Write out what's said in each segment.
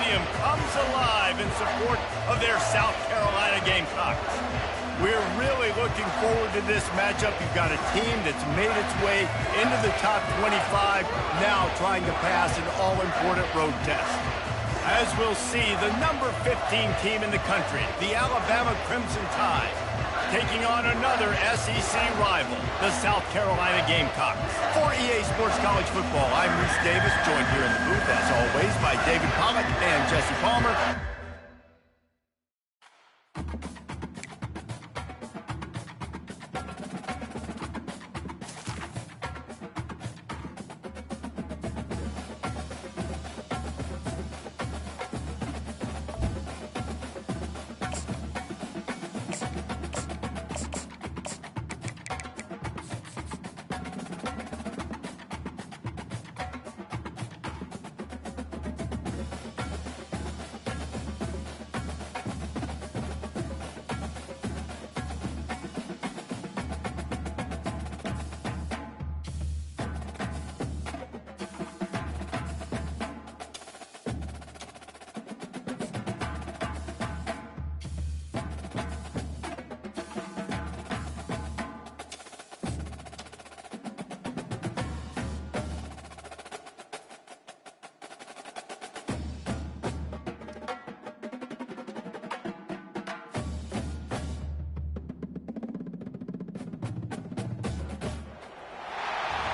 Stadium comes alive in support of their South Carolina Gamecocks. We're really looking forward to this matchup. You've got a team that's made its way into the top 25, now trying to pass an all-important road test. As we'll see, the number 15 team in the country, the Alabama Crimson Tide, taking on another SEC rival, the South Carolina Gamecocks. For EA Sports College Football, I'm Reese Davis, joined here in the booth, as always, by David Pollack and Jesse Palmer.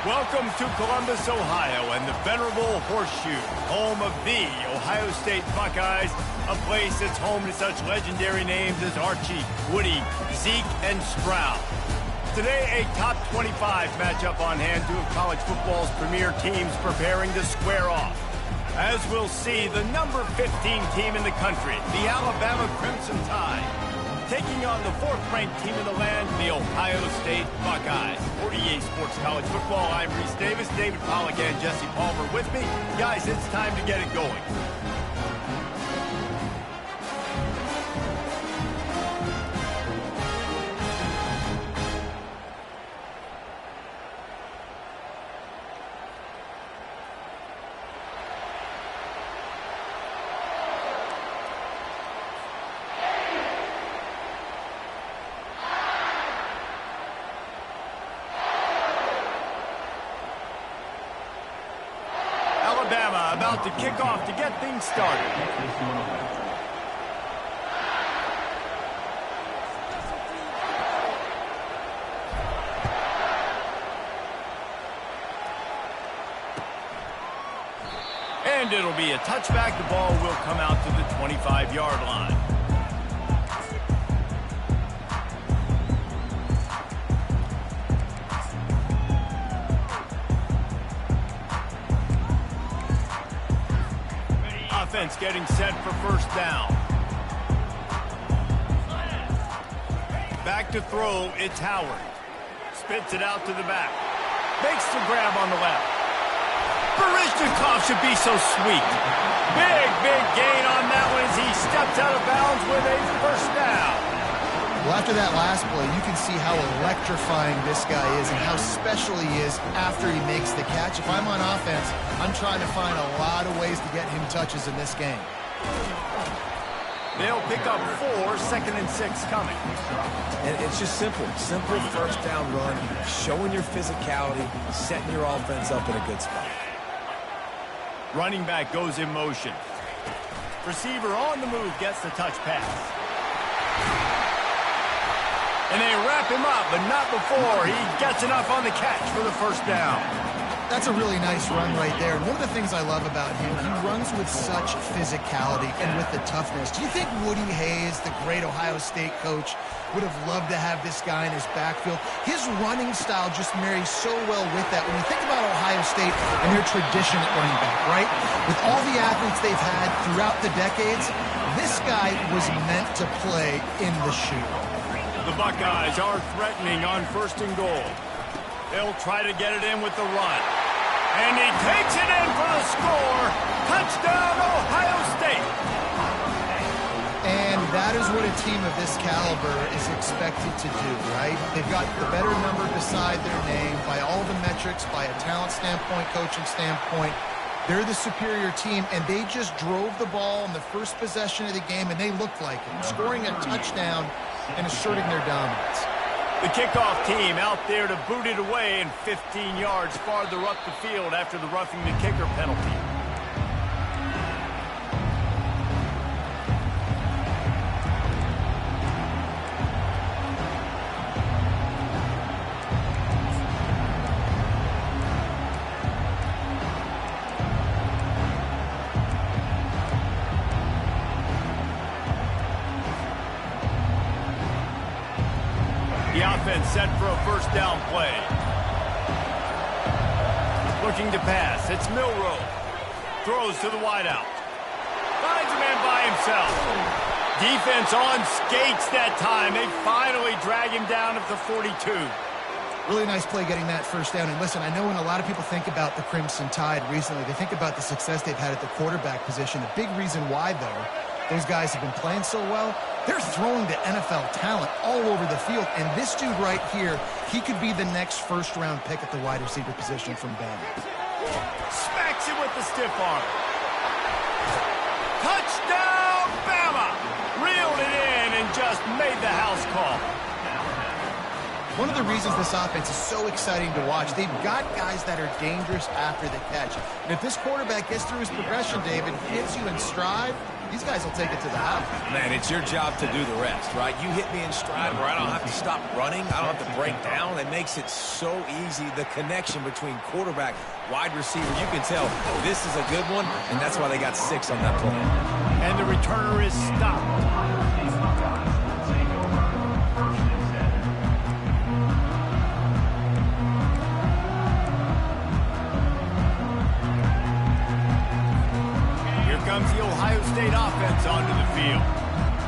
Welcome to Columbus, Ohio, and the venerable Horseshoe, home of the Ohio State Buckeyes, a place that's home to such legendary names as Archie, Woody, Zeke, and Stroud. Today, a top 25 matchup on hand, two of college football's premier teams preparing to square off. As we'll see, the number 15 team in the country, the Alabama Crimson Tide, taking on the fourth-ranked team in the land, the Ohio State Buckeyes. For EA Sports College Football, I'm Reese Davis, David Pollack and Jesse Palmer with me. Guys, it's time to get it going. Alabama about to kick off to get things started. And it'll be a touchback. The ball will come out to the 25-yard line. Offense getting set for first down. Back to throw, it's Howard. Spits it out to the back. Makes the grab on the left. Barishnikov should be so sweet. Big gain on that one as he steps out of bounds with a first down. Well, after that last play, you can see how electrifying this guy is and how special he is after he makes the catch. If I'm on offense, I'm trying to find a lot of ways to get him touches in this game. They'll pick up 4, 2nd and 6 coming. And it's just simple first down run, showing your physicality, setting your offense up in a good spot. Running back goes in motion. Receiver on the move gets the touch pass. And they wrap him up, but not before he gets enough on the catch for the first down. That's a really nice run right there. One of the things I love about him, he runs with such physicality and with the toughness. Do you think Woody Hayes, the great Ohio State coach, would have loved to have this guy in his backfield? His running style just marries so well with that. When you think about Ohio State and their tradition at running back, right? With all the athletes they've had throughout the decades, this guy was meant to play in the shoe. The Buckeyes are threatening on 1st and goal. They'll try to get it in with the run. And he takes it in for the score. Touchdown, Ohio State. And that is what a team of this caliber is expected to do, right? They've got the better number beside their name by all the metrics, by a talent standpoint, coaching standpoint. They're the superior team, and they just drove the ball in the first possession of the game, and they looked like it, scoring a touchdown and asserting their dominance. The kickoff team out there to boot it away and 15 yards farther up the field after the roughing the kicker penalty. The offense set for a first down play. Looking to pass. It's Milroe. Throws to the wideout. Finds a man by himself. Defense on skates that time. They finally drag him down at the 42. Really nice play getting that first down. And listen, I know when a lot of people think about the Crimson Tide recently, they think about the success they've had at the quarterback position. The big reason why, though, those guys have been playing so well, they're throwing to NFL talent all over the field. And this dude right here, he could be the next first-round pick at the wide receiver position from Bama. Smacks him with the stiff arm. Touchdown, Bama! Reeled it in and just made the house call. One of the reasons this offense is so exciting to watch, they've got guys that are dangerous after the catch. And if this quarterback gets through his progression, David, hits you in stride, these guys will take it to the house. Man, it's your job to do the rest, right? You hit me in stride where I don't have to stop running. I don't have to break down. It makes it so easy. The connection between quarterback, wide receiver, you can tell this is a good one, and that's why they got 6 on that play. And the returner is stopped. Comes the Ohio State offense onto the field.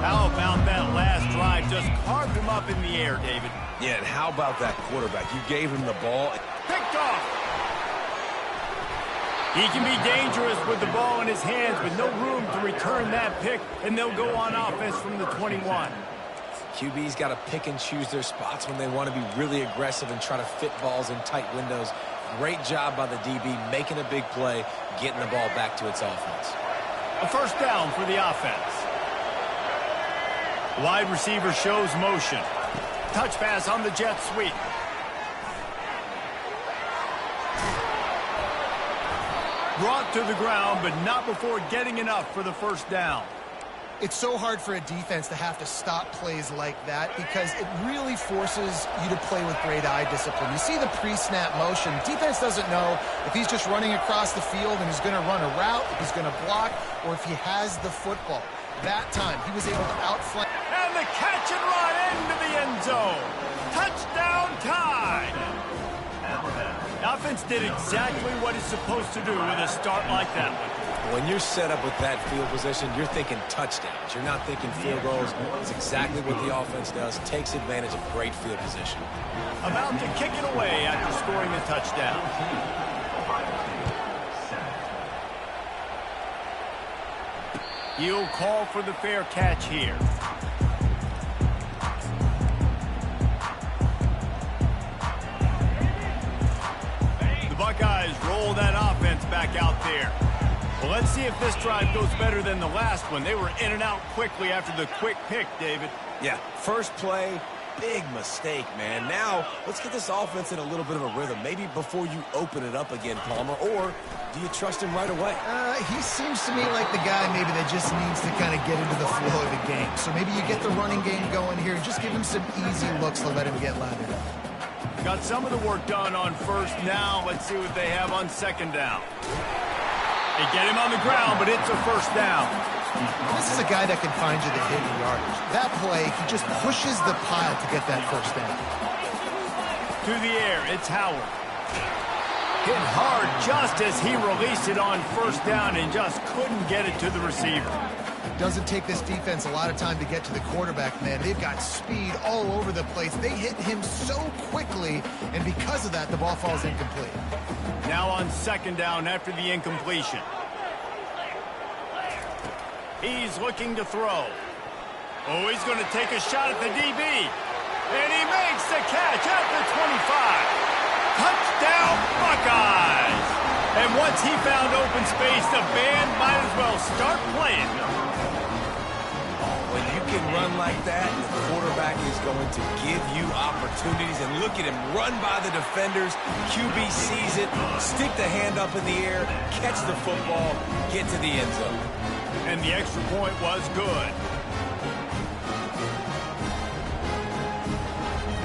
How about that last drive? Just carved him up in the air, David. Yeah, and how about that quarterback? You gave him the ball. Picked off. He can be dangerous with the ball in his hands with no room to return that pick, and they'll go on offense from the 21. QB's got to pick and choose their spots when they want to be really aggressive and try to fit balls in tight windows. Great job by the DB making a big play, getting the ball back to its offense. A first down for the offense. Wide receiver shows motion. Touch pass on the jet sweep. Brought to the ground, but not before getting enough for the first down. It's so hard for a defense to have to stop plays like that because it really forces you to play with great eye discipline. You see the pre-snap motion. Defense doesn't know if he's just running across the field and he's going to run a route, if he's going to block, or if he has the football. That time, he was able to outflank. And the catch and run into the end zone. Touchdown Tide. The offense did exactly what it's supposed to do with a start like that one. When you're set up with that field position, you're thinking touchdowns. You're not thinking field goals. It's exactly what the offense does. Takes advantage of great field position. About to kick it away after scoring a touchdown. He'll call for the fair catch here. The Buckeyes roll that offense back out there. Well, let's see if this drive goes better than the last one. They were in and out quickly after the quick pick, David. Yeah, first play, big mistake, man. Now, let's get this offense in a little bit of a rhythm. Maybe before you open it up again, Palmer, or do you trust him right away? He seems to me like the guy maybe that just needs to kind of get into the flow of the game. So maybe you get the running game going here. Just give him some easy looks to let him get lathered up. Got some of the work done on first. Now let's see what they have on second down. They get him on the ground, but it's a first down. This is a guy that can find you the hidden yardage. That play, he just pushes the pile to get that first down. To the air, it's Howard. Hit hard just as he released it on first down and just couldn't get it to the receiver. Doesn't take this defense a lot of time to get to the quarterback, man. They've got speed all over the place. They hit him so quickly, and because of that, the ball falls incomplete. Now on second down after the incompletion. He's looking to throw. Oh, he's going to take a shot at the DB. And he makes the catch at the 25. Touchdown, Buckeyes! And once he found open space, the band might as well start playing. When you can run like that, the quarterback is going to give you opportunities. And look at him run by the defenders. QB sees it, stick the hand up in the air, catch the football, get to the end zone. And the extra point was good.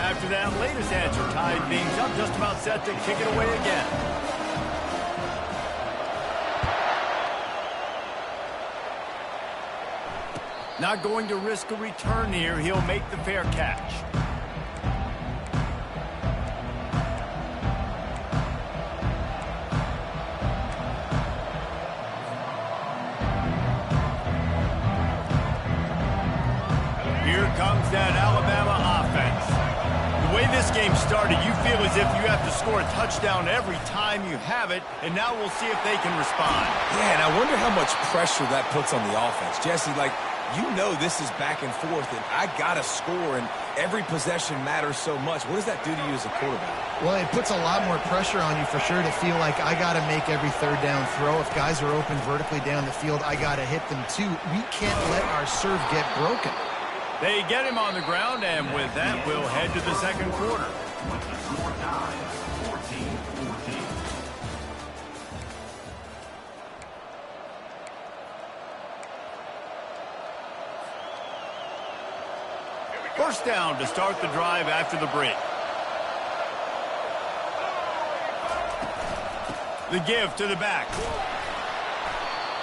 After that latest answer tied things up, just about set to kick it away again. Not going to risk a return here. He'll make the fair catch. Here comes that Alabama offense. The way this game started, you feel as if you have to score a touchdown every time you have it, and now we'll see if they can respond. Yeah, and I wonder how much pressure that puts on the offense. Jesse, like, you know this is back and forth, and I got to score, and every possession matters so much. What does that do to you as a quarterback? Well, it puts a lot more pressure on you for sure to feel like I got to make every third down throw. If guys are open vertically down the field, I got to hit them too. We can't let our serve get broken. They get him on the ground, and with that, we'll head to the second quarter. First down to start the drive after the break. The give to the back.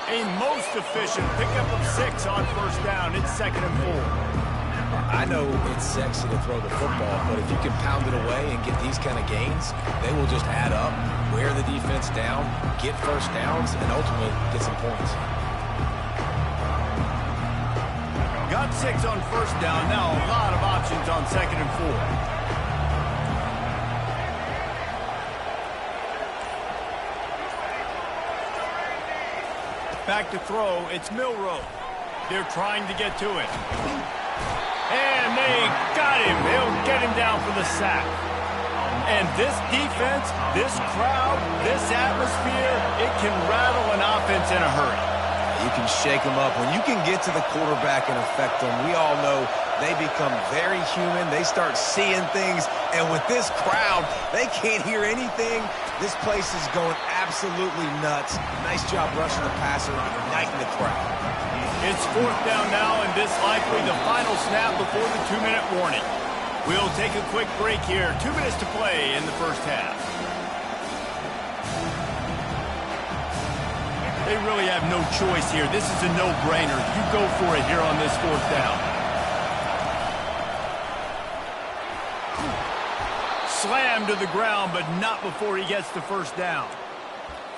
A most efficient pickup of 6 on first down. It's 2nd and 4. I know it's sexy to throw the football, but if you can pound it away and get these kind of gains, they will just add up, wear the defense down, get first downs, and ultimately get some points. Got 6 on first down. Now a lot of options on 2nd and 4. Back to throw. It's Milroe. They're trying to get to it. And they got him. They'll get him down for the sack. And this defense, this crowd, this atmosphere, it can rattle an offense in a hurry. You can shake them up. When you can get to the quarterback and affect them, we all know they become very human. They start seeing things. And with this crowd, they can't hear anything. This place is going absolutely nuts. Nice job rushing the passer, igniting the crowd. It's 4th down now, and this likely the final snap before the 2-minute warning. We'll take a quick break here. 2 minutes to play in the first half. They really have no choice here. This is a no-brainer. You go for it here on this 4th down. Slam to the ground, but not before he gets the first down.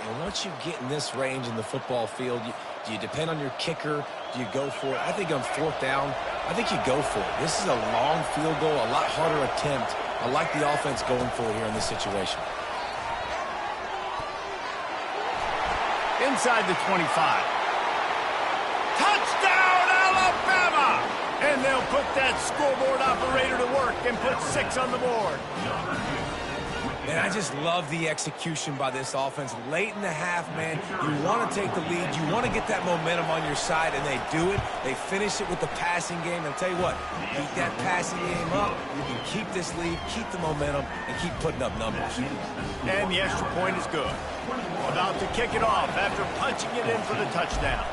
And once you get in this range in the football field, do you depend on your kicker? Do you go for it? I think on 4th down, I think you go for it. This is a long field goal, a lot harder attempt. I like the offense going for it here in this situation. Inside the 25. Touchdown, Alabama! And they'll put that scoreboard operator to work and put 6 on the board. Man, I just love the execution by this offense. Late in the half, man, you want to take the lead. You want to get that momentum on your side, and they do it. They finish it with the passing game. And I'll tell you what, keep that passing game up. You can keep this lead, keep the momentum, and keep putting up numbers. And the extra point is good. About to kick it off after punching it in for the touchdown.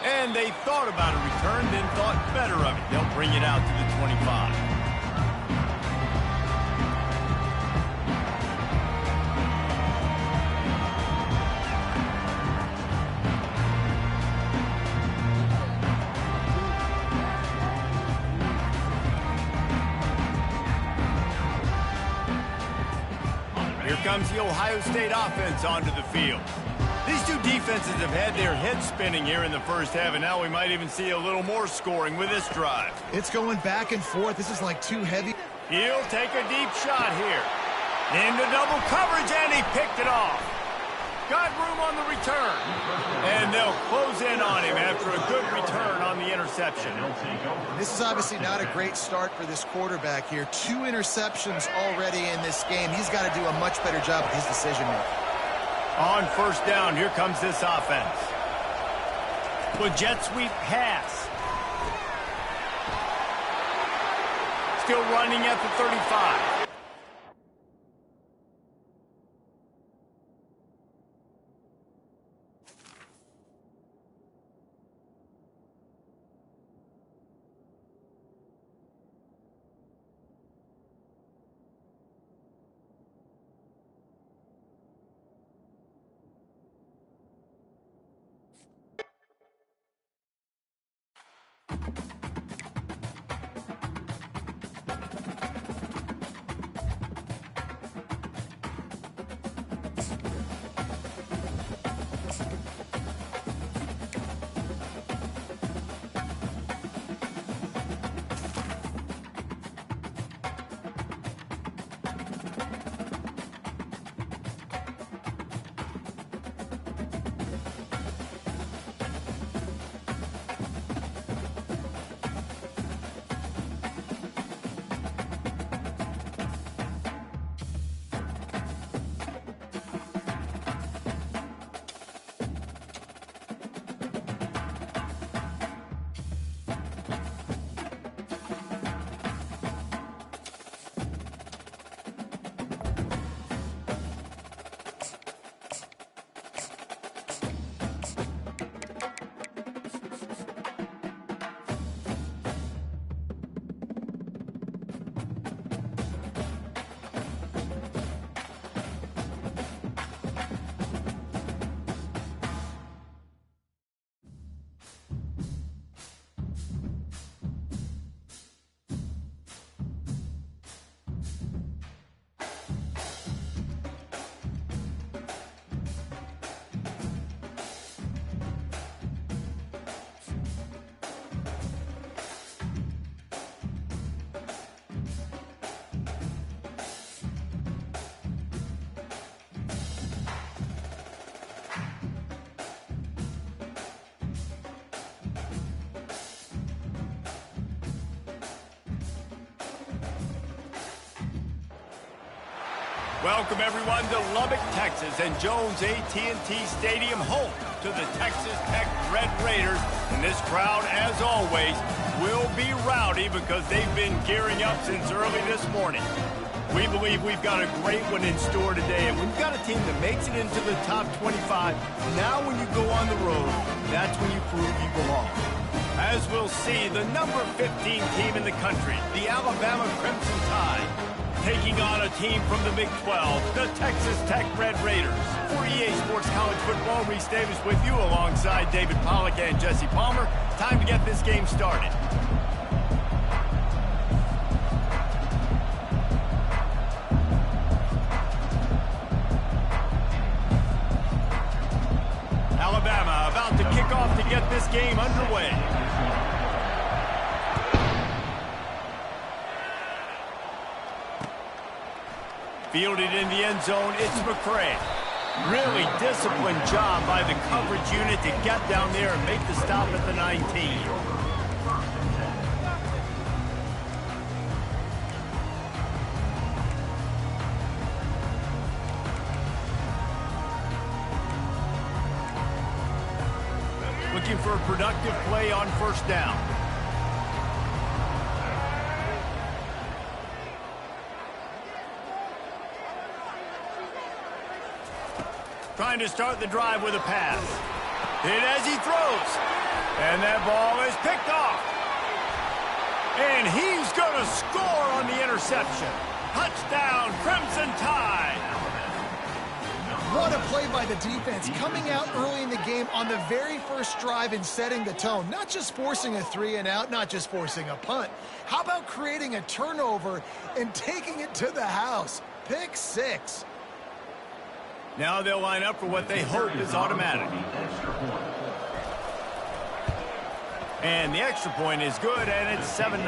And they thought about a return, then thought better of it. They'll bring it out to the 25. Here comes the Ohio State offense onto the field. These two defenses have had their heads spinning here in the first half, and now we might even see a little more scoring with this drive. It's going back and forth. This is like too heavy. He'll take a deep shot here. Into double coverage, and he picked it off. Got room on the return. And they'll close in on him after a good return on the interception. This is obviously not a great start for this quarterback here. 2 interceptions already in this game. He's got to do a much better job with his decision-making. On first down, here comes this offense. With jet sweep pass. Still running at the 35. Welcome, everyone, to Lubbock, Texas, and Jones AT&T Stadium, home to the Texas Tech Red Raiders. And this crowd, as always, will be rowdy because they've been gearing up since early this morning. We believe we've got a great one in store today, and we've got a team that makes it into the top 25. Now when you go on the road, that's when you prove you belong. As we'll see, the number 15 team in the country, the Alabama Crimson Tide, taking on a team from the Big 12, the Texas Tech Red Raiders. For EA Sports College Football, Reese Davis with you alongside David Pollack and Jesse Palmer. Time to get this game started. Alabama about to kick off to get this game underway. Fielded in the end zone, it's McCray. Really disciplined job by the coverage unit to get down there and make the stop at the 19. Looking for a productive play on first down. Trying to start the drive with a pass. Hit as he throws. And that ball is picked off. And he's going to score on the interception. Touchdown, Crimson Tide. What a play by the defense, coming out early in the game on the very first drive and setting the tone. Not just forcing a 3-and-out, not just forcing a punt. How about creating a turnover and taking it to the house? Pick 6. Now they'll line up for what they hope is automatic. And the extra point is good, and it's 7-0.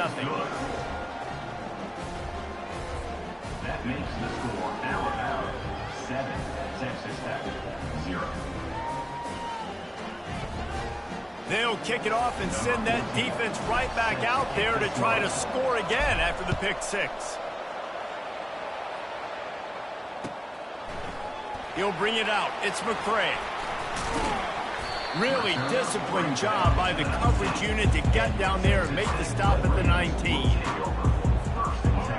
That makes the score Alabama 7, Texas Tech 0. They'll kick it off and send that defense right back out there to try to score again after the pick six. He'll bring it out. It's McCray. Really disciplined job by the coverage unit to get down there and make the stop at the 19.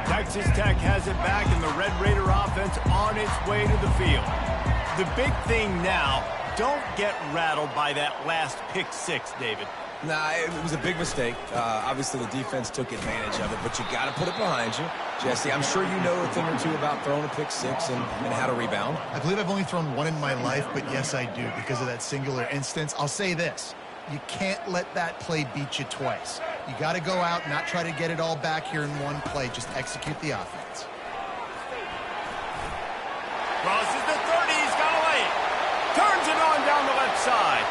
Texas Tech has it back, and the Red Raider offense on its way to the field. The big thing now, don't get rattled by that last pick six, David. Nah, it was a big mistake. Obviously, the defense took advantage of it, but you got to put it behind you. Jesse, I'm sure you know a thing or two about throwing a pick six and how to rebound. I believe I've only thrown one in my life, but yes, I do because of that singular instance. I'll say this. You can't let that play beat you twice. You got to go out, not try to get it all back here in one play. Just execute the offense. Crosses the 30. He's got to lay it. Turns it on down the left side.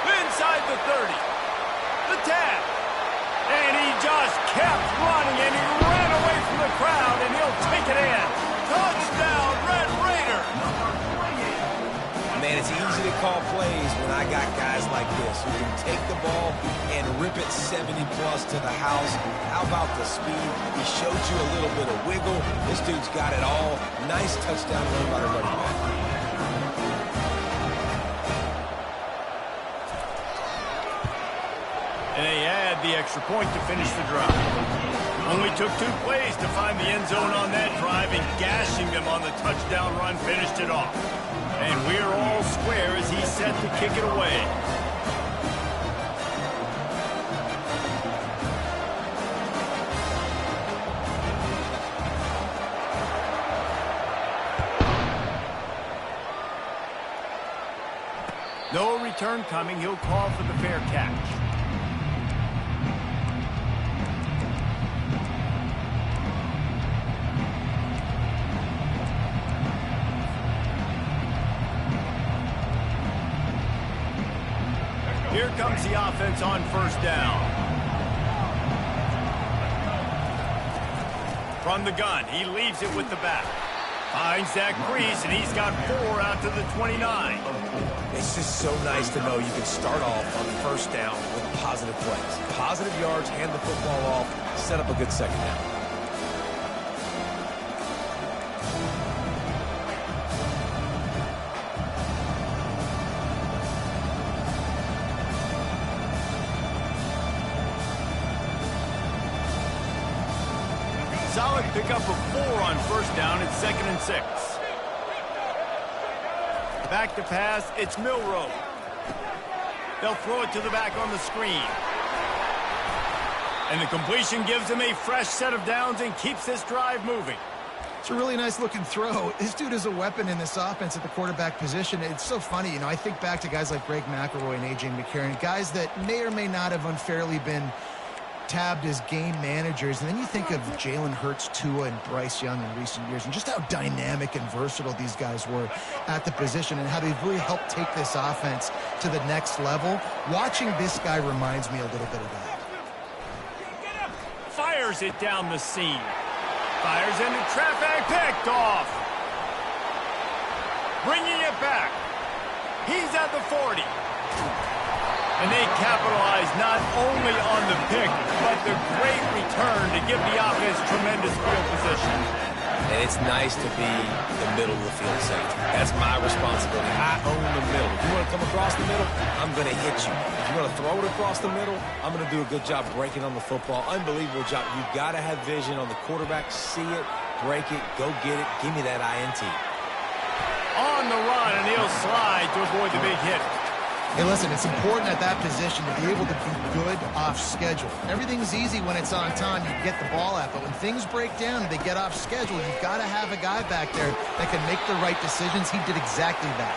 Inside the 30. The 10. And he just kept running, and he ran away from the crowd, and he'll take it in. Touchdown, Red Raider. Man, it's easy to call plays when I got guys like this who can take the ball and rip it 70-plus to the house. How about the speed? He showed you a little bit of wiggle. This dude's got it all. Nice touchdown run by the running back. And they add the extra point to finish the drive. Only took 2 plays to find the end zone on that drive, and gashing them on the touchdown run finished it off. And we're all square as he's set to kick it away. No return coming. He'll call for the fair catch. Here comes the offense on first down. From the gun, he leaves it with the back. Finds that crease, and he's got 4 out to the 29. It's just so nice to know you can start off on first down with positive plays. Positive yards, hand the football off, set up a good second down. Solid pickup of 4 on first down. It's 2nd and 6. Back to pass. It's Milroe. They'll throw it to the back on the screen. And the completion gives him a fresh set of downs and keeps this drive moving. It's a really nice looking throw. This dude is a weapon in this offense at the quarterback position. It's so funny, you know, I think back to guys like Greg McElroy and A.J. McCarron, guys that may or may not have unfairly been tabbed as game managers, and then you think of Jalen Hurts, Tua, and Bryce Young in recent years, and just how dynamic and versatile these guys were at the position and how they've really helped take this offense to the next level. Watching this guy reminds me a little bit of that. Fires it down the seam. Fires into traffic, picked off. Bringing it back. He's at the 40. And they capitalize not only on the pick, but the great return to give the offense tremendous field position. And it's nice to be the middle of the field safety. That's my responsibility. I own the middle. If you want to come across the middle, I'm going to hit you. If you want to throw it across the middle, I'm going to do a good job breaking on the football. Unbelievable job. You've got to have vision on the quarterback. See it, break it, go get it. Give me that INT. On the run, and he'll slide to avoid the big hit. Hey, listen, it's important at that position to be able to be good off schedule. Everything's easy when it's on time. You get the ball out, but when things break down and they get off schedule, you've got to have a guy back there that can make the right decisions. He did exactly that.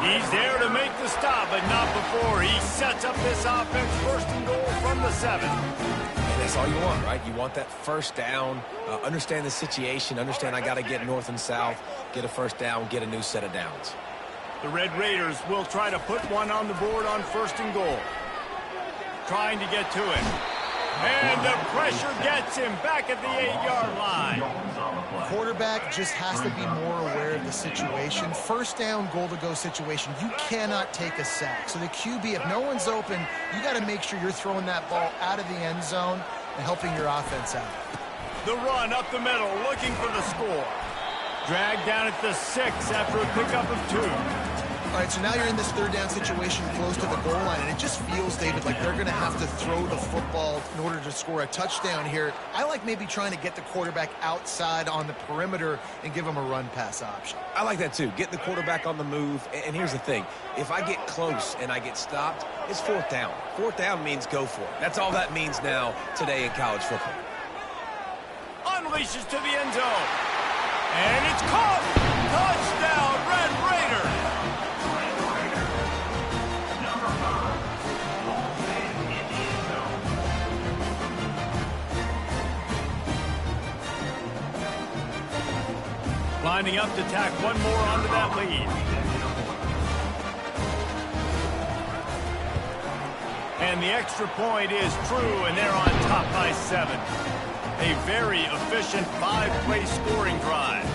He's there to make the stop, but not before he sets up this offense 1st and goal from the 7. And that's all you want, right? You want that first down, understand the situation, understand I got to get north and south, get a first down, get a new set of downs. The Red Raiders will try to put one on the board on 1st and goal. Trying to get to it. And the pressure gets him back at the 8-yard line. Quarterback just has to be more aware of the situation. First down, goal-to-go situation. You cannot take a sack. So the QB, if no one's open, you got to make sure you're throwing that ball out of the end zone and helping your offense out. The run up the middle, looking for the score. Dragged down at the 6 after a pickup of 2. All right, so now you're in this third down situation close to the goal line, and it just feels, David, like they're going to have to throw the football in order to score a touchdown here. I like maybe trying to get the quarterback outside on the perimeter and give him a run-pass option. I like that too. Get the quarterback on the move. And here's the thing. If I get close and I get stopped, it's fourth down. Fourth down means go for it. That's all that means now today in college football. Unleashes to the end zone. And it's caught. Touchdown, Red Raiders. Lining up to tack one more onto that lead. And the extra point is true, and they're on top by 7. A very efficient 5-play scoring drive.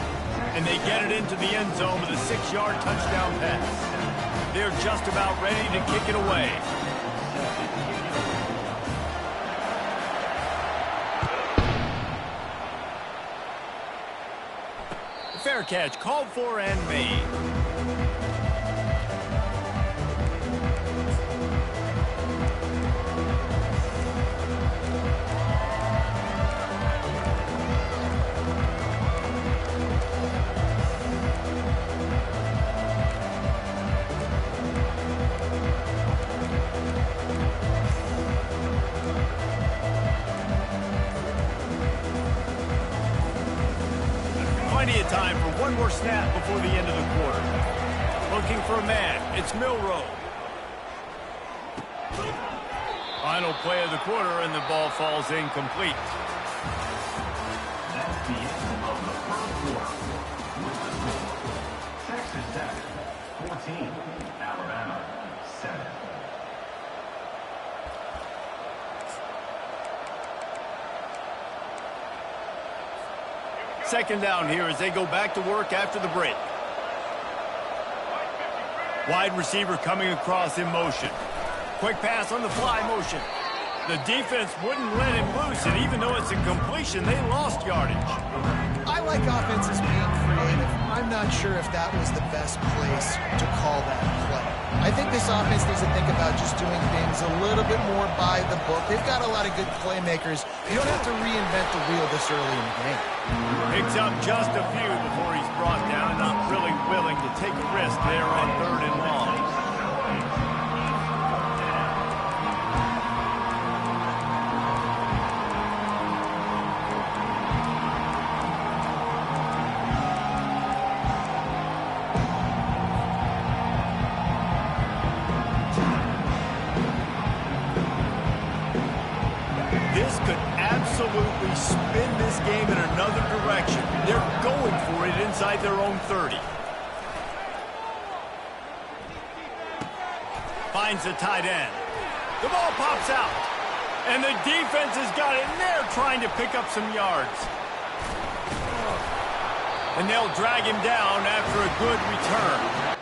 And they get it into the end zone with a 6-yard touchdown pass. They're just about ready to kick it away. Fair catch called for and made. Plenty of time for one more snap before the end of the quarter. Looking for a man. It's Milroe. Final play of the quarter, and the ball falls incomplete. That's the end of the first quarter. Texas Tech, 14. Alabama, 7. Second down here as they go back to work after the break. Wide receiver coming across in motion. Quick pass on the fly motion. The defense wouldn't let him loose, and even though it's a completion, they lost yardage. I like offenses being creative. I'm not sure if that was the best place to call that play. I think this offense needs to think about just doing things a little bit more by the book. They've got a lot of good playmakers. You don't have to reinvent the wheel this early in the game. Picks up just a few before he's brought down, not really willing to take a risk there on 3rd and long. This could absolutely spin this game in another direction. They're going for it inside their own 30. Finds the tight end. The ball pops out. And the defense has got it, and they're trying to pick up some yards. And they'll drag him down after a good return.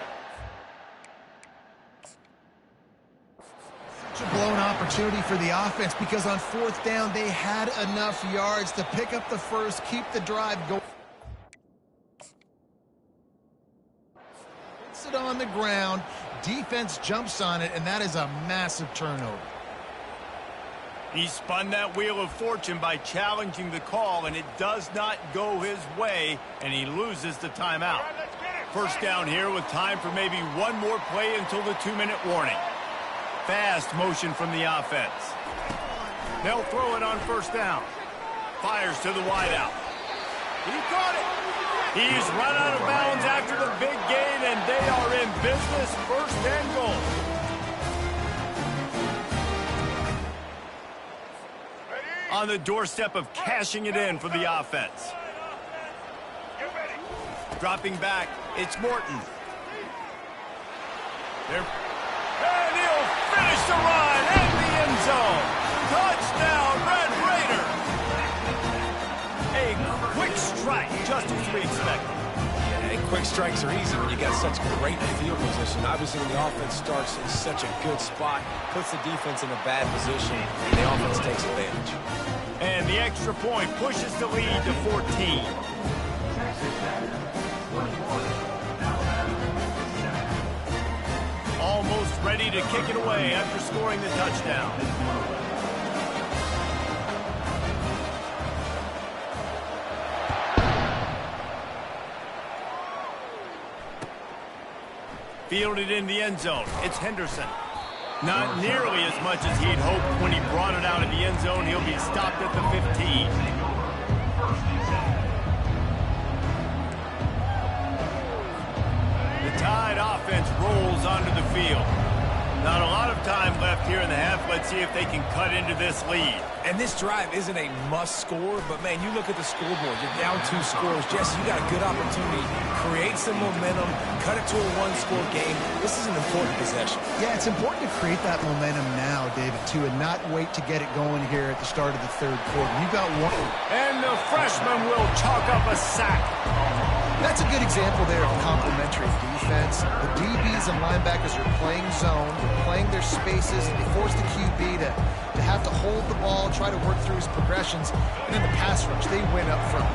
A blown opportunity for the offense because on 4th down they had enough yards to pick up the first, keep the drive going. Puts it on the ground, defense jumps on it, and that is a massive turnover. He spun that wheel of fortune by challenging the call, and it does not go his way, and he loses the timeout. First down here with time for maybe one more play until the 2-minute warning. Fast motion from the offense. They'll throw it on 1st down. Fires to the wideout. He caught it. He's run out of bounds after the big gain, and they are in business. 1st and goal. On the doorstep of cashing it in for the offense. Dropping back, it's Morton. And he'll finish the run in the end zone. Touchdown, we expected. Yeah, and quick strikes are easy when you got such great field position. Obviously, when the offense starts in such a good spot, puts the defense in a bad position, and the offense takes advantage. And the extra point pushes the lead to 14. Almost ready to kick it away after scoring the touchdown. Fielded in the end zone. It's Henderson. Not nearly as much as he'd hoped when he brought it out of the end zone. He'll be stopped at the 15. The Tide offense rolls onto the field. Not a lot of time left here in the half. Let's see if they can cut into this lead. And this drive isn't a must score, but man, you look at the scoreboard. You're down 2 scores. Jesse, you got a good opportunity. Create some momentum. Cut it to a 1-score game. This is an important possession. Yeah, it's important to create that momentum now, David, too, and not wait to get it going here at the start of the third quarter. You've got one. And the freshman will chalk up a sack. That's a good example there of complementary defense. The DBs and linebackers are playing zone, they're playing their spaces, and they force the QB to have to hold the ball, try to work through his progressions, and then the pass rush, they win up front.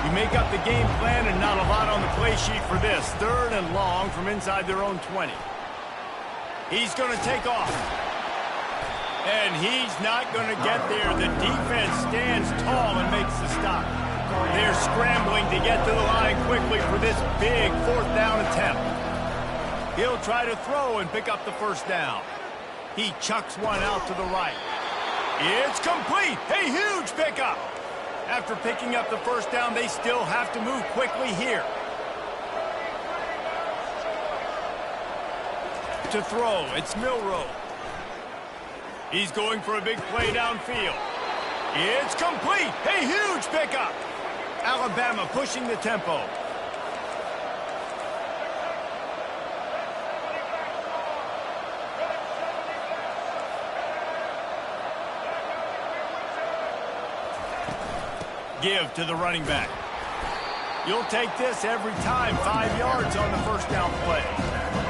You make up the game plan and not a lot on the play sheet for this. 3rd and long from inside their own 20. He's going to take off. And he's not going to get there. The defense stands tall and makes the stop. They're scrambling to get to the line quickly for this big 4th down attempt. He'll try to throw and pick up the 1st down. He chucks one out to the right. It's complete. A huge pickup. After picking up the 1st down, they still have to move quickly here. To throw, it's Milroe. He's going for a big play downfield. It's complete. A huge pickup. Alabama pushing the tempo. Give to the running back. You'll take this every time. 5 yards on the 1st down play.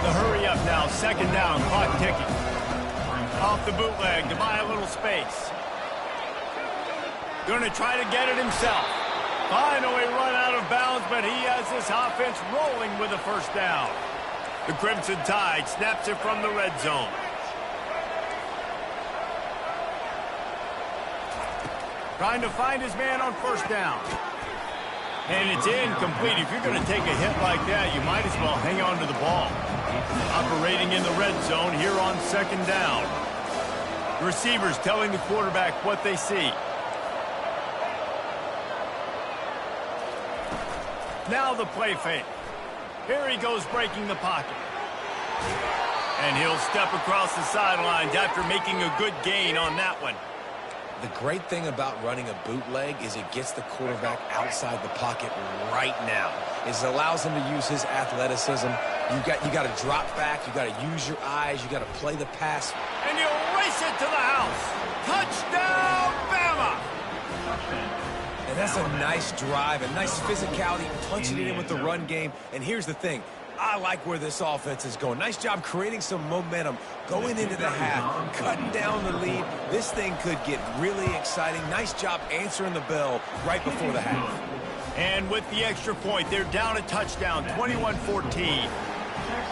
The hurry up now. 2nd down. Clock ticking. Off the bootleg to buy a little space. Going to try to get it himself. Finally run out of bounds, but he has this offense rolling with a 1st down. The Crimson Tide snaps it from the red zone. Trying to find his man on 1st down. And it's incomplete. If you're going to take a hit like that, you might as well hang on to the ball. Operating in the red zone here on 2nd down. The receivers telling the quarterback what they see. Now the play fake. Here he goes breaking the pocket. And he'll step across the sidelines after making a good gain on that one. The great thing about running a bootleg is it gets the quarterback outside the pocket right now. It allows him to use his athleticism. You got to drop back. You got to use your eyes. You got to play the pass. And he'll race it to the house. Touchdown, Bama! And that's a nice drive, a nice physicality, punching it in with the run game. And here's the thing. I like where this offense is going. Nice job creating some momentum, going into the half, cutting down the lead. This thing could get really exciting. Nice job answering the bell right before the half. And with the extra point, they're down a touchdown, 21-14.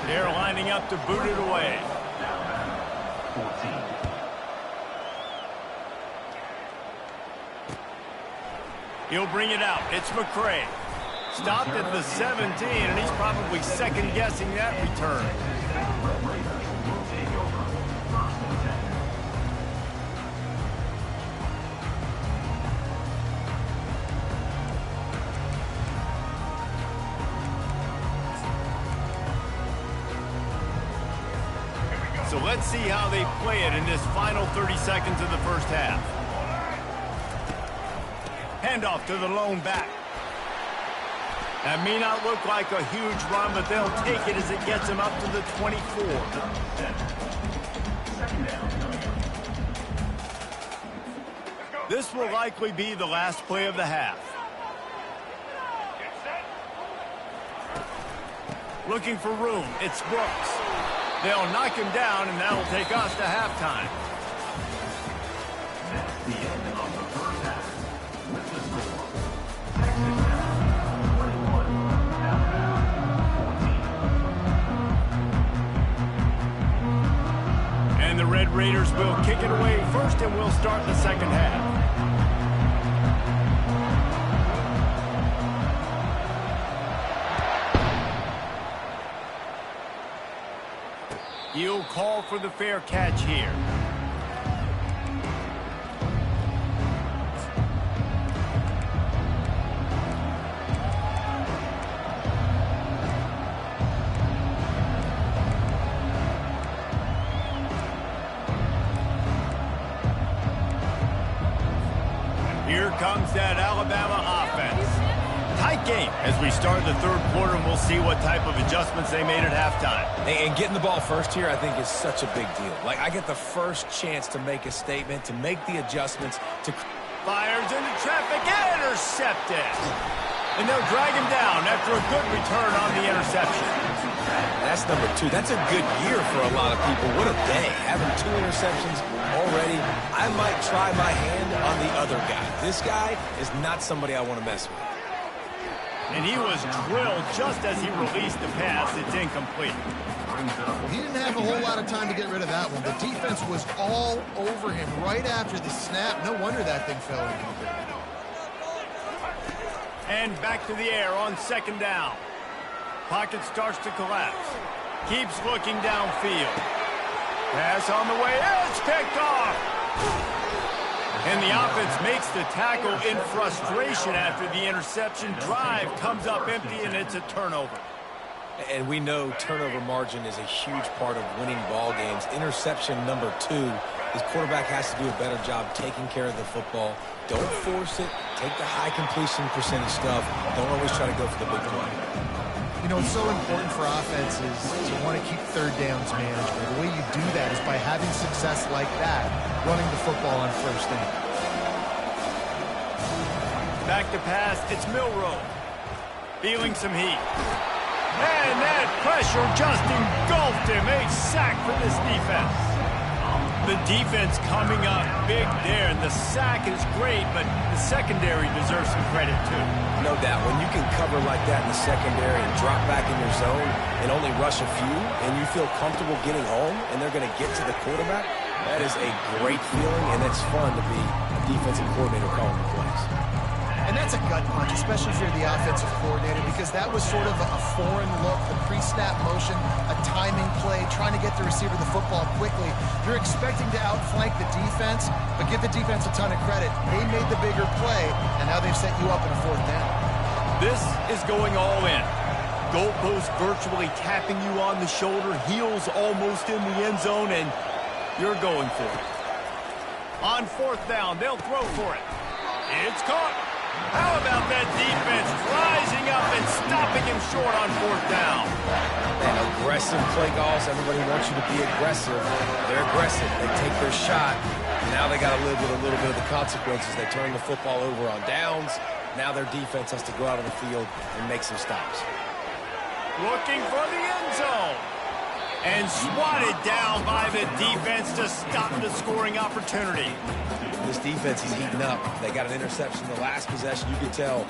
They're lining up to boot it away. 14. He'll bring it out. It's McCray. Stopped at the 17, and he's probably second-guessing that return. So let's see how they play it in this final 30 seconds of the 1st half. Handoff to the lone back. That may not look like a huge run, but they'll take it as it gets them up to the 24. This will likely be the last play of the half. Looking for room. It's Brooks. They'll knock him down, and that'll take us to halftime. That's the end of the first half. With the score, Texas now 21, Alabama 14. And the Red Raiders will kick it away first, and we'll start the second half. He'll call for the fair catch here. Here comes that Alabama offense. Tight game as we start the third quarter, and we'll see what type of adjustments they made at halftime. And getting the ball first here, I think, is such a big deal. Like, I get the first chance to make a statement, to make the adjustments, to... Fires into traffic, intercepted. And they'll drag him down after a good return on the interception. That's number 2. That's a good year for a lot of people. What a day. Having 2 interceptions already. I might try my hand on the other guy. This guy is not somebody I want to mess with. And he was drilled just as he released the pass. It's incomplete. He didn't have a whole lot of time to get rid of that one. The defense was all over him right after the snap. No wonder that thing fell incomplete. And back to the air on second down. Pocket starts to collapse. Keeps looking downfield. Pass on the way. It's picked off. And the offense makes the tackle in frustration after the interception. Drive comes up empty, and it's a turnover. And we know turnover margin is a huge part of winning ball games. Interception number 2, his quarterback has to do a better job taking care of the football. Don't force it. Take the high completion percentage stuff. Don't always try to go for the big play. You know, it's so important for offenses to want to keep third downs manageable. The way you do that is by having success like that, running the football on first down. Back to pass, it's Milroe. Feeling some heat. And that pressure just engulfed him. A sack for this defense. The defense coming up big there, and the sack is great, but the secondary deserves some credit too. No doubt. When you can cover like that in the secondary and drop back in your zone and only rush a few, and you feel comfortable getting home, and they're going to get to the quarterback, that is a great feeling, and it's fun to be a defensive coordinator calling the plays. And that's a gut punch, especially if you're the offensive coordinator, because that was sort of a foreign look, the pre-snap motion, a timing play, trying to get the receiver the football quickly. You're expecting to outflank the defense, but give the defense a ton of credit. They made the bigger play, and now they've set you up in a fourth down. This is going all in. Goalpost virtually tapping you on the shoulder, heels almost in the end zone, and you're going for it. On fourth down, they'll throw for it. It's caught. How about that defense rising up and stopping him short on fourth down? And aggressive play calls. Everybody wants you to be aggressive. They're aggressive. They take their shot. Now they got to live with a little bit of the consequences. They turn the football over on downs. Now their defense has to go out on the field and make some stops. Looking for the end zone. And swatted down by the defense to stop the scoring opportunity. This defense is heating up. They got an interception the last possession. You could tell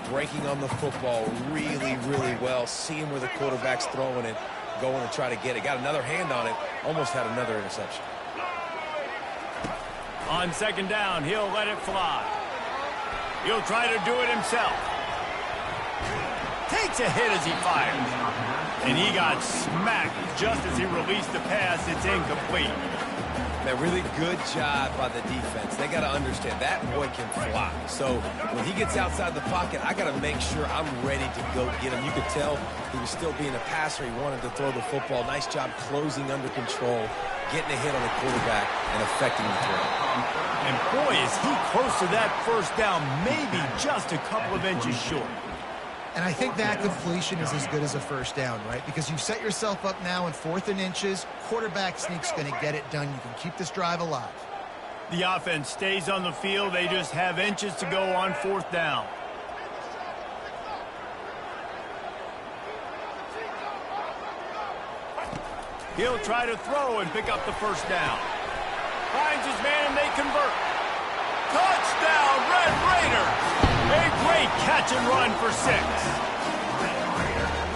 breaking on the football really, really well. Seeing where the quarterback's throwing it, going to try to get it. Got another hand on it. Almost had another interception. On second down, he'll let it fly. He'll try to do it himself. Takes a hit as he fires. And he got smacked just as he released the pass. It's incomplete. A really good job by the defense. They got to understand that boy can fly. So when he gets outside the pocket, I got to make sure I'm ready to go get him. You could tell he was still being a passer. He wanted to throw the football. Nice job closing under control, getting a hit on the quarterback, and affecting the throw. And boy, is he close to that first down, maybe just a couple of inches short. And I think that completion is as good as a first down, right? Because you've set yourself up now in 4th and inches. Quarterback sneak's going to get it done. You can keep this drive alive. The offense stays on the field. They just have inches to go on 4th down. He'll try to throw and pick up the first down. Finds his man and they convert. Touchdown, Red Raiders! A great catch and run for 6.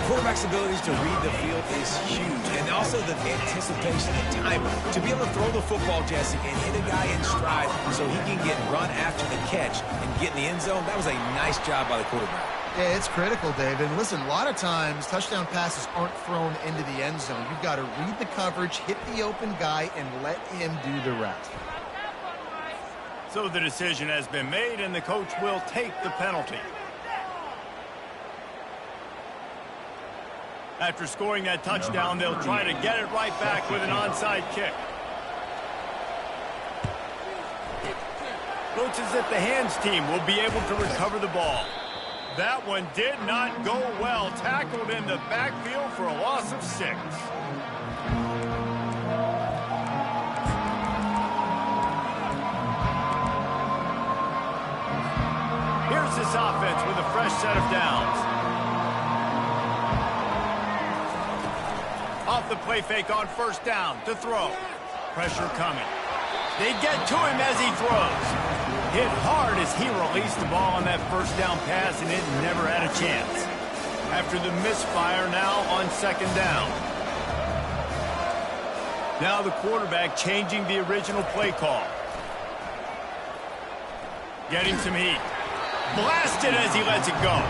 Quarterback's abilities to read the field is huge, and also the anticipation and timing. To be able to throw the football, Jesse, and hit a guy in stride so he can get run after the catch and get in the end zone, that was a nice job by the quarterback. Yeah, it's critical, Dave. And listen, a lot of times touchdown passes aren't thrown into the end zone. You've got to read the coverage, hit the open guy, and let him do the rest. So the decision has been made, and the coach will take the penalty. After scoring that touchdown, they'll try to get it right back with an onside kick. Looks as if the hands team will be able to recover the ball. That one did not go well. Tackled in the backfield for a loss of 6. Here's this offense with a fresh set of downs. Off the play fake on first down to throw. Pressure coming. They get to him as he throws. Hit hard as he released the ball on that first down pass, and it never had a chance. After the misfire, now on second down. Now the quarterback changing the original play call. Getting some heat. Blasted as he lets it go.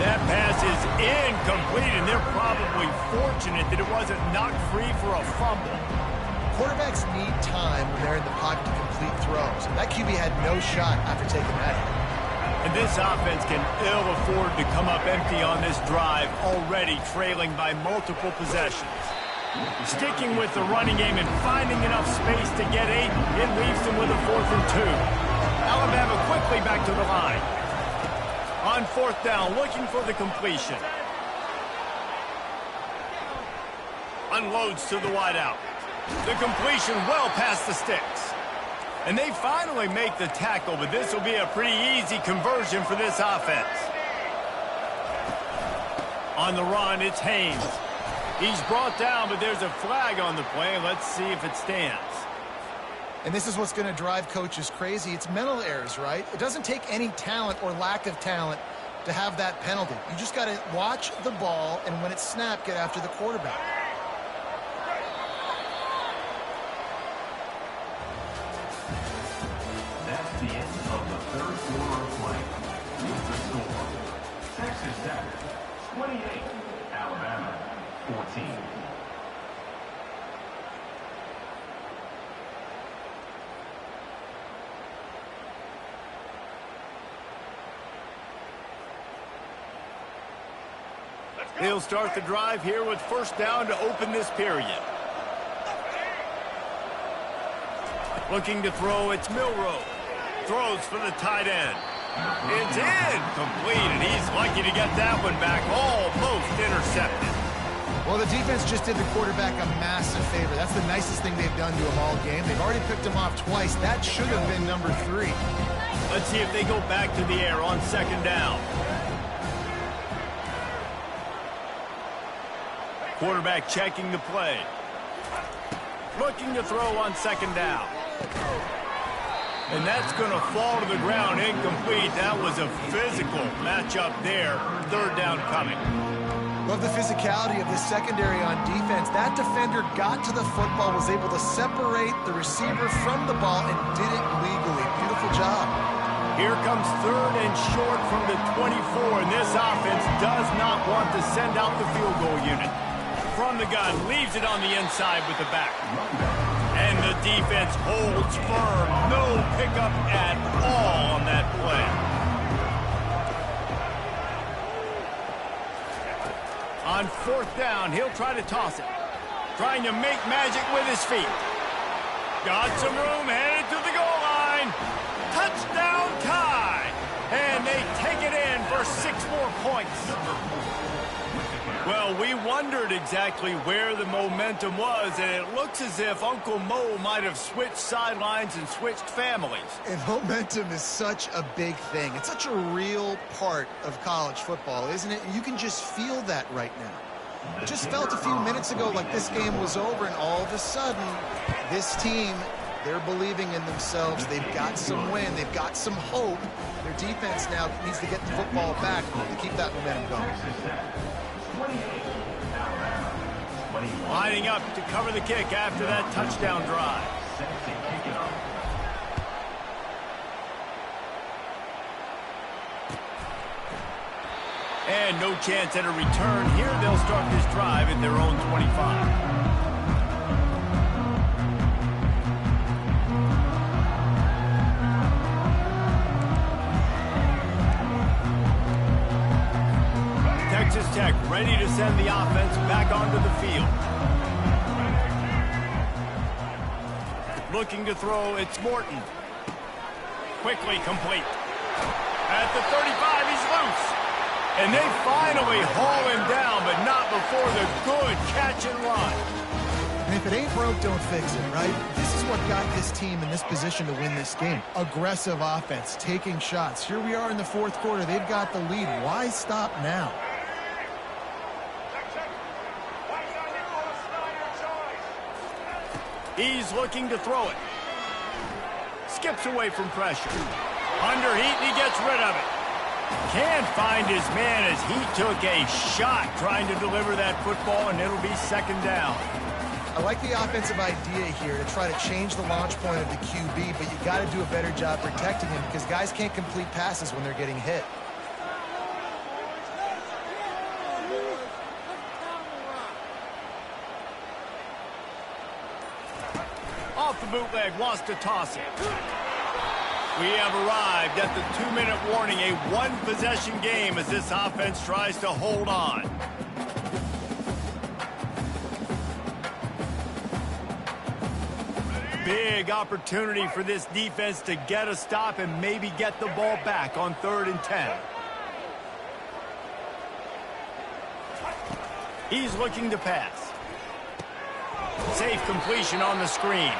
That pass is incomplete, and they're probably fortunate that it wasn't knocked free for a fumble. Quarterbacks need time when they're in the pocket to complete throws. That QB had no shot after taking that hit. And this offense can ill afford to come up empty on this drive, already trailing by multiple possessions. Sticking with the running game and finding enough space to get 8, it leaves them with a 4th and 2. Alabama quickly back to the line. On fourth down, looking for the completion. Unloads to the wideout. The completion well past the sticks. And they finally make the tackle, but this will be a pretty easy conversion for this offense. On the run, it's Haynes. He's brought down, but there's a flag on the play. Let's see if it stands. And this is what's going to drive coaches crazy. It's mental errors, right? It doesn't take any talent or lack of talent to have that penalty. You just got to watch the ball, and when it's snapped, get after the quarterback. That's the end of the third quarter of play. With the score, Texas Tech 28, Alabama 14. They'll start the drive here with first down to open this period. Looking to throw, it's Milroe. Throws for the tight end. It's incomplete, and he's lucky to get that one back. Almost intercepted. Well, the defense just did the quarterback a massive favor. That's the nicest thing they've done to him all game. They've already picked him off twice. That should have been number 3. Let's see if they go back to the air on second down. Quarterback checking the play. Looking to throw on second down. And that's going to fall to the ground incomplete. That was a physical matchup there. Third down coming. Love the physicality of the secondary on defense. That defender got to the football, was able to separate the receiver from the ball, and did it legally. Beautiful job. Here comes third and short from the 24, and this offense does not want to send out the field goal unit. From the gun, leaves it on the inside with the back. And the defense holds firm. No pickup at all on that play. On fourth down, he'll try to toss it. Trying to make magic with his feet. Got some room, headed to the goal line. Touchdown tie. And they take it in for 6 more points. Well, we wondered exactly where the momentum was, and it looks as if Uncle Mo might have switched sidelines and switched families. And momentum is such a big thing. It's such a real part of college football, isn't it? You can just feel that right now. It just felt a few minutes ago like this game was over, and all of a sudden, this team, they're believing in themselves. They've got some wind. They've got some hope. Their defense now needs to get the football back to keep that momentum going. Lining up to cover the kick after that touchdown drive. And no chance at a return here. They'll start this drive at their own 25. Texas Tech ready to send the offense back onto the field. Looking to throw, it's Morton. Quickly complete. At the 35, he's loose. And they finally haul him down, but not before the good catch and run. And if it ain't broke, don't fix it, right? This is what got this team in this position to win this game. Aggressive offense, taking shots. Here we are in the fourth quarter. They've got the lead. Why stop now? He's looking to throw it. Skips away from pressure. Under heat, and he gets rid of it. Can't find his man as he took a shot trying to deliver that football, and it'll be second down. I like the offensive idea here to try to change the launch point of the QB, but you got to do a better job protecting him because guys can't complete passes when they're getting hit. Off the bootleg, wants to toss it. We have arrived at the 2-minute warning, a one-possession game as this offense tries to hold on. Big opportunity for this defense to get a stop and maybe get the ball back on 3rd and 10. He's looking to pass. Safe completion on the screen.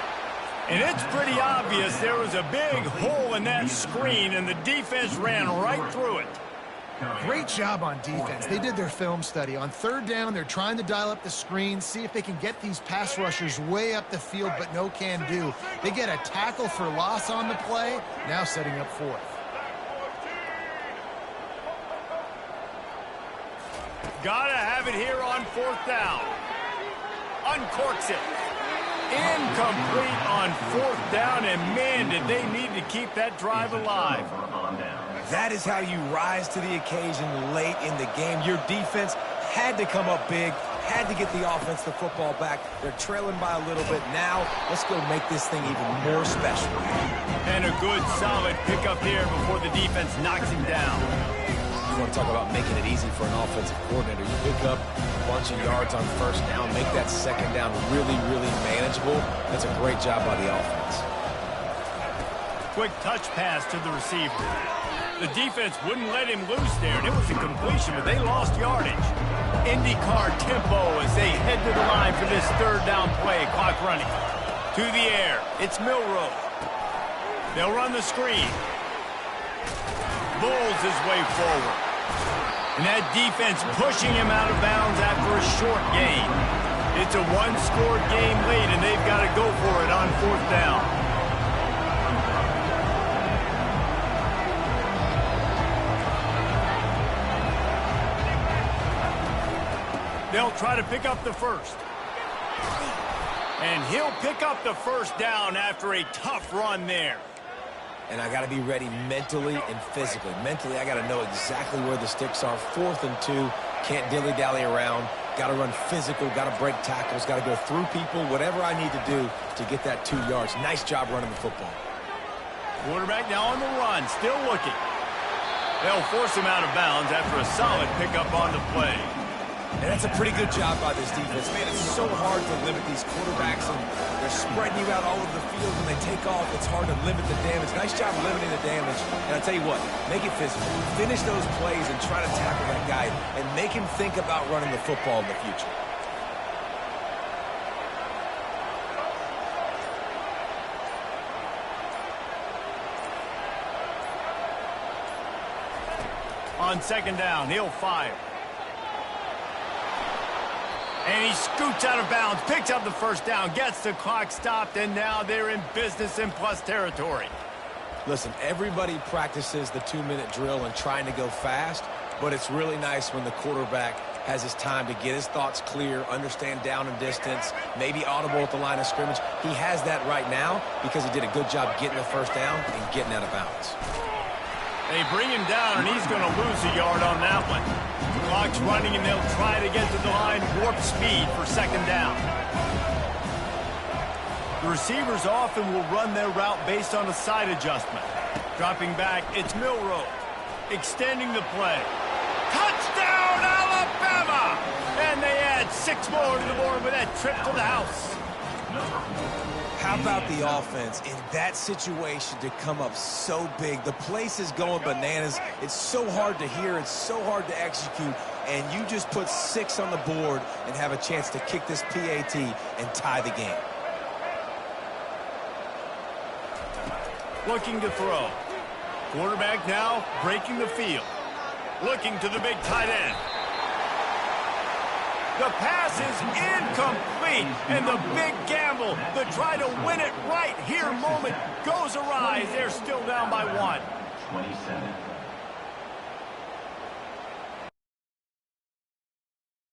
And it's pretty obvious there was a big hole in that screen, and the defense ran right through it. Great job on defense. They did their film study. On 3rd down, they're trying to dial up the screen, see if they can get these pass rushers way up the field, but no can do. They get a tackle for loss on the play, now setting up 4th. Gotta have it here on 4th down. Uncorks it. Incomplete on 4th down, and man, did they need to keep that drive alive. That is how you rise to the occasion late in the game. Your defense had to come up big, had to get the offense the football back. They're trailing by a little bit now. Let's go make this thing even more special. And a good, solid pickup here before the defense knocks him down. You want to talk about making it easy for an offensive coordinator. You pick up a bunch of yards on 1st down, make that 2nd down really, really manageable. That's a great job by the offense. Quick touch pass to the receiver. The defense wouldn't let him loose there, and it was a completion, but they lost yardage. IndyCar tempo as they head to the line for this 3rd down play. Clock running. To the air. It's Milrow. They'll run the screen. Bulls his way forward. And that defense pushing him out of bounds after a short gain. It's a one-score game late, and they've got to go for it on 4th down. They'll try to pick up the 1st. And he'll pick up the 1st down after a tough run there. And I got to be ready mentally and physically. Mentally, I got to know exactly where the sticks are. 4th and 2, can't dilly-dally around. Got to run physical, got to break tackles, got to go through people, whatever I need to do to get that 2 yards. Nice job running the football. Quarterback now on the run, still looking. They'll force him out of bounds after a solid pickup on the play. And that's a pretty good job by this defense. Man, it's so hard to limit these quarterbacks, and they're spreading you out all over the field. When they take off, it's hard to limit the damage. Nice job limiting the damage. And I'll tell you what, make it physical. Finish those plays and try to tackle that guy and make him think about running the football in the future. On 2nd down, he'll fire. And he scoots out of bounds, picks up the first down, gets the clock stopped, and now they're in business in plus territory. Listen, everybody practices the 2-minute drill and trying to go fast, but it's really nice when the quarterback has his time to get his thoughts clear, understand down and distance, maybe audible at the line of scrimmage. He has that right now because he did a good job getting the first down and getting out of bounds. They bring him down, and he's going to lose a yard on that one. The clock's running, and they'll try to get to the line warp speed for second down. The receivers often will run their route based on a side adjustment. Dropping back, it's Milroe. Extending the play. Touchdown, Alabama! And they add 6 more to the board with that trip to the house. How about the offense in that situation to come up so big? The place is going bananas. It's so hard to hear. It's so hard to execute. And you just put 6 on the board and have a chance to kick this PAT and tie the game. Looking to throw. Quarterback now breaking the field. Looking to the big tight end. The pass is incomplete, and the big gamble, the try to win it right here moment goes awry. They're still down by 1. 27.